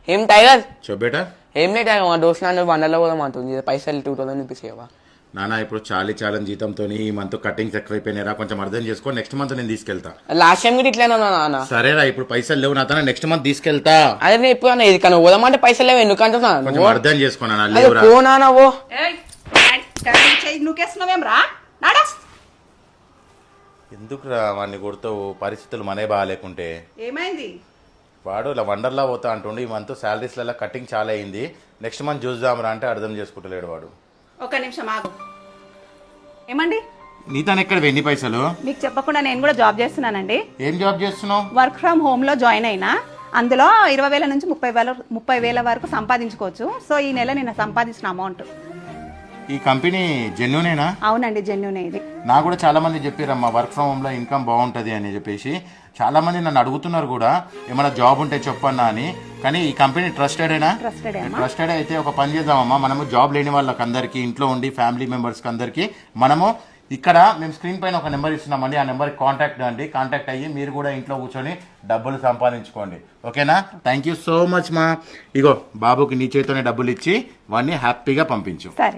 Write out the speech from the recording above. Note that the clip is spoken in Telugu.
ఏం టైగర్ చూబేటా ఏం లేదు టైగర్ మా దోస్త్ నాన్న వండర్లో కూడా మాతుంది పైసలు 2000 ఇప్పిసేవా నానా ఇప్పుడు చాలం జీతంతో ఈ మంత్ కటింగ్స్ ఎక్కువైపోయినారా కొంచెం అర్థం చేసుకో నెక్స్ట్ మంత్ నేను తీసుకెళ్తా లాస్ట్ టైం కూడా ఇట్లా నాన్న సరేరా ఇప్పుడు పైసలు లేవు నా తన నెక్స్ట్ మంత్ తీసుకెళ్తా అదే నేను ఎప్పుడు అన్న ఇది కానీ పోదామంటే పైసలు లేవు ఎందుకంటున్నా కొంచెం అర్థం చేసుకోనా లేవురా పోనానవో నువ్వుకేస్తున్నావేం రా నాడా ఎందుకురా వాడిని కొడతావు పరిస్థితులు మనే బాగాలేకుంటే ఏమైంది వాడు ఇలా వండర్లా పోతా అంటుండే ఈ మంత్ శాలరీస్లలో కటింగ్ చాలా అయింది నెక్స్ట్ మంత్ చూద్దాంరా అంటే అర్థం చేసుకుంటలేడు వాడు ఒక నిమిషం ఆగు ఏమండి నీతను ఎక్కడ ఎన్ని పైసలు మీకు చెప్పకుండా నేను కూడా జాబ్ చేస్తున్నానండి ఏం జాబ్ చేస్తున్నావు వర్క్ ఫ్రమ్ హోమ్ లో జాయిన్ అయినా అందులో 20,000 నుంచి 30,000 వరకు సంపాదించుకోవచ్చు సో ఈ నెల నేను సంపాదించిన అమౌంట్ ఈ కంపెనీ జెన్యునేనా అవునండి జెన్యునే ఇది నాకు కూడా చాలా మంది చెప్పారమ్మా వర్క్ ఫ్రమ్ హోమ్ లో ఇన్కమ్ బాగుంటది అని చెప్పేసి చాలా మంది నన్ను అడుగుతున్నారు కూడా ఏమైనా జాబ్ ఉంటే చెప్పన్నా అని కానీ ఈ కంపెనీ ట్రస్టెడేనా ట్రస్టెడ్ అయితే ఒక పని చేద్దామమ్మా మనము జాబ్ లేని వాళ్ళకి అందరికి ఇంట్లో ఉండి ఫ్యామిలీ మెంబర్స్కి అందరికి మనము ఇక్కడ మేము స్క్రీన్ పైన ఒక నెంబర్ ఇస్తున్నామండి ఆ నెంబర్కి కాంటాక్ట్ అయ్యి మీరు కూడా ఇంట్లో కూర్చొని డబ్బులు సంపాదించుకోండి ఓకేనా థ్యాంక్ యూ సో మచ్ మా ఇగో బాబుకి నీ చేతితోనే డబ్బులు ఇచ్చి వాడిని హ్యాపీగా పంపించు సరే